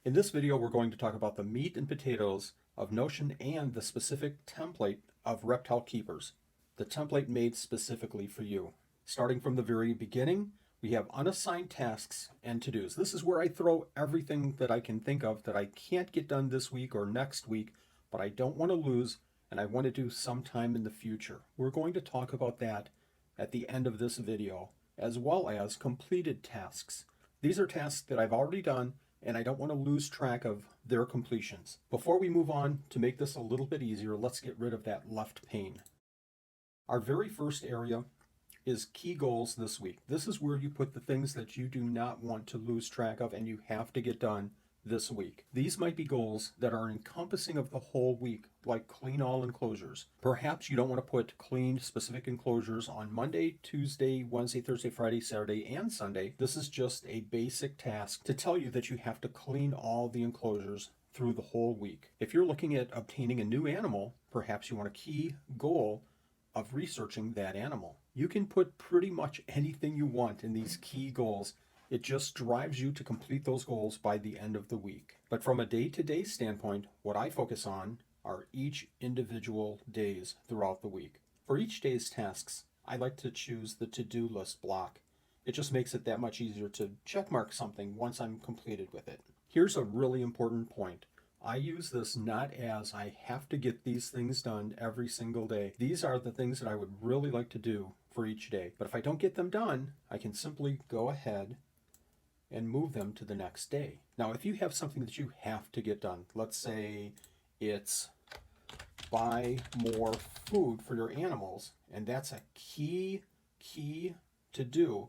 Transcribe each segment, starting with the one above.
In this video, we're going to talk about the meat and potatoes of Notion and the specific template of Reptile Keepers, the template made specifically for you. Starting from the very beginning, we have unassigned tasks and to-dos. This is where I throw everything that I can think of that I can't get done this week or next week, but I don't want to lose and I want to do sometime in the future. We're going to talk about that at the end of this video, as well as completed tasks. These are tasks that I've already done and I don't want to lose track of their completions. Before we move on, to make this a little bit easier, let's get rid of that left pane. Our very first area is key goals this week. This is where you put the things that you do not want to lose track of and you have to get done this week. These might be goals that are encompassing of the whole week, like clean all enclosures. Perhaps you don't want to put clean specific enclosures on Monday, Tuesday, Wednesday, Thursday, Friday, Saturday, and Sunday. This is just a basic task to tell you that you have to clean all the enclosures through the whole week. If you're looking at obtaining a new animal, perhaps you want a key goal of researching that animal. You can put pretty much anything you want in these key goals. It just drives you to complete those goals by the end of the week. But from a day-to-day standpoint, what I focus on are each individual days throughout the week. For each day's tasks, I like to choose the to-do list block. It just makes it that much easier to checkmark something once I'm completed with it. Here's a really important point. I use this not as I have to get these things done every single day. These are the things that I would really like to do for each day. But if I don't get them done, I can simply go ahead and move them to the next day. Now, if you have something that you have to get done, let's say it's buy more food for your animals, and that's a key to do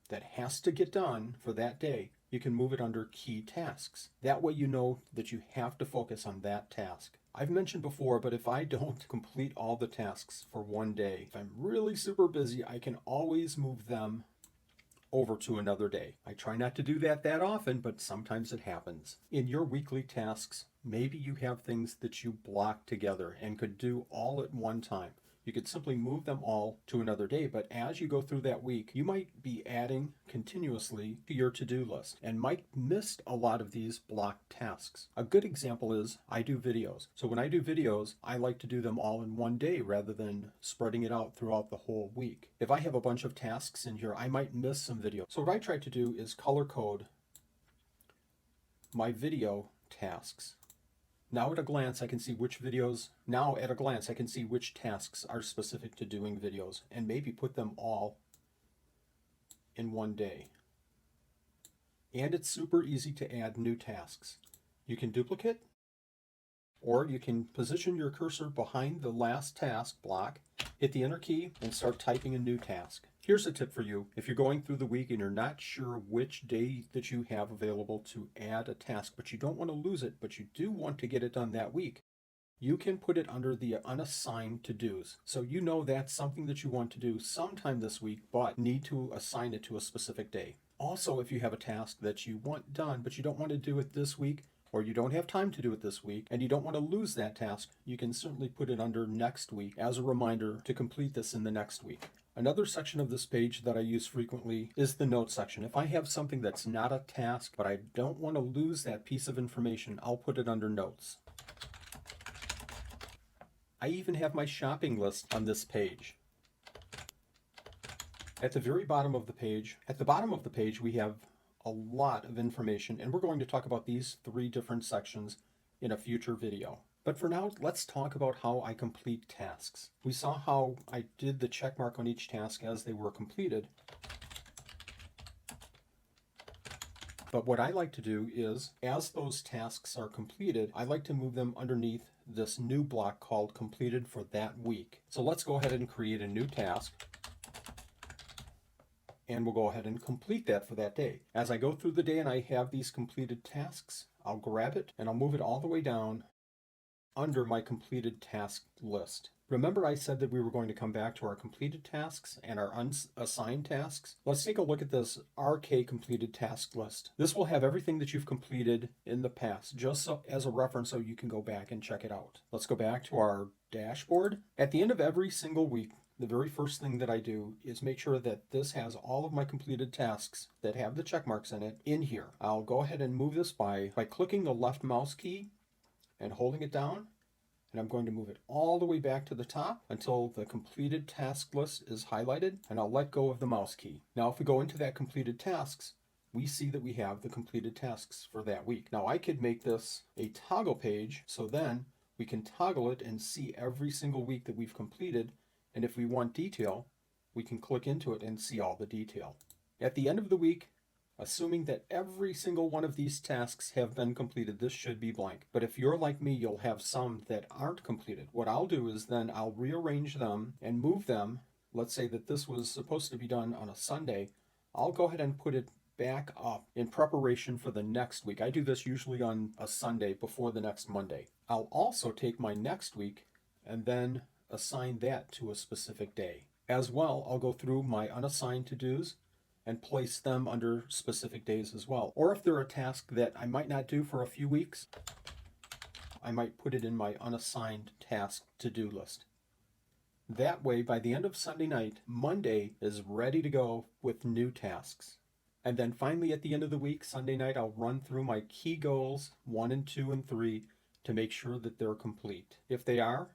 that has to get done for that day, you can move it under key tasks. That way you know that you have to focus on that task. I've mentioned before, but if I don't complete all the tasks for one day, if I'm really super busy, I can always move them over to another day. I try not to do that often, but sometimes it happens. In your weekly tasks, maybe you have things that you block together and could do all at one time. You could simply move them all to another day, but as you go through that week, you might be adding continuously to your to-do list and might miss a lot of these blocked tasks. A good example is I do videos. So when I do videos, I like to do them all in one day rather than spreading it out throughout the whole week. If I have a bunch of tasks in here, I might miss some videos. So what I try to do is color code my video tasks. Now at a glance, I can see which tasks are specific to doing videos and maybe put them all in one day. And it's super easy to add new tasks. You can duplicate, or you can position your cursor behind the last task block, hit the enter key, and start typing a new task. Here's a tip for you. If you're going through the week and you're not sure which day that you have available to add a task, but you don't want to lose it, but you do want to get it done that week, you can put it under the unassigned to-dos. So you know that's something that you want to do sometime this week, but need to assign it to a specific day. Also, if you have a task that you want done, but you don't want to do it this week, or you don't have time to do it this week, and you don't want to lose that task, you can certainly put it under next week as a reminder to complete this in the next week. Another section of this page that I use frequently is the notes section. If I have something that's not a task, but I don't want to lose that piece of information, I'll put it under notes. I even have my shopping list on this page. At the very bottom of the page, we have a lot of information, and we're going to talk about these 3 different sections in a future video. But for now, let's talk about how I complete tasks. We saw how I did the check mark on each task as they were completed. But what I like to do is, as those tasks are completed, I like to move them underneath this new block called completed for that week. So let's go ahead and create a new task. And we'll go ahead and complete that for that day. As I go through the day and I have these completed tasks, I'll grab it and I'll move it all the way down under my completed task list. Remember I said that we were going to come back to our completed tasks and our unassigned tasks? Let's take a look at this RK completed task list. This will have everything that you've completed in the past, just so, as a reference so you can go back and check it out. Let's go back to our dashboard. At the end of every single week, the very first thing that I do is make sure that this has all of my completed tasks that have the check marks in it in here. I'll go ahead and move this by clicking the left mouse key and holding it down. And I'm going to move it all the way back to the top until the completed task list is highlighted, and I'll let go of the mouse key. Now if we go into that completed tasks, we see that we have the completed tasks for that week. Now I could make this a toggle page, so then we can toggle it and see every single week that we've completed, and if we want detail, we can click into it and see all the detail. At the end of the week, assuming that every single one of these tasks have been completed, this should be blank. But if you're like me, you'll have some that aren't completed. What I'll do is then I'll rearrange them and move them. Let's say that this was supposed to be done on a Sunday. I'll go ahead and put it back up in preparation for the next week. I do this usually on a Sunday before the next Monday. I'll also take my next week and then assign that to a specific day. As well, I'll go through my unassigned to-dos and place them under specific days as well. Or if they're a task that I might not do for a few weeks, I might put it in my unassigned task to-do list. That way, by the end of Sunday night, Monday is ready to go with new tasks. And then finally at the end of the week, Sunday night, I'll run through my key goals, 1 and 2 and 3, to make sure that they're complete. If they are,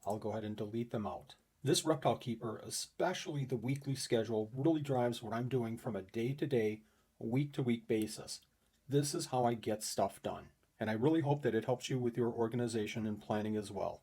I'll go ahead and delete them out. This Reptile Keeper, especially the weekly schedule, really drives what I'm doing from a day-to-day, week-to-week basis. This is how I get stuff done. And I really hope that it helps you with your organization and planning as well.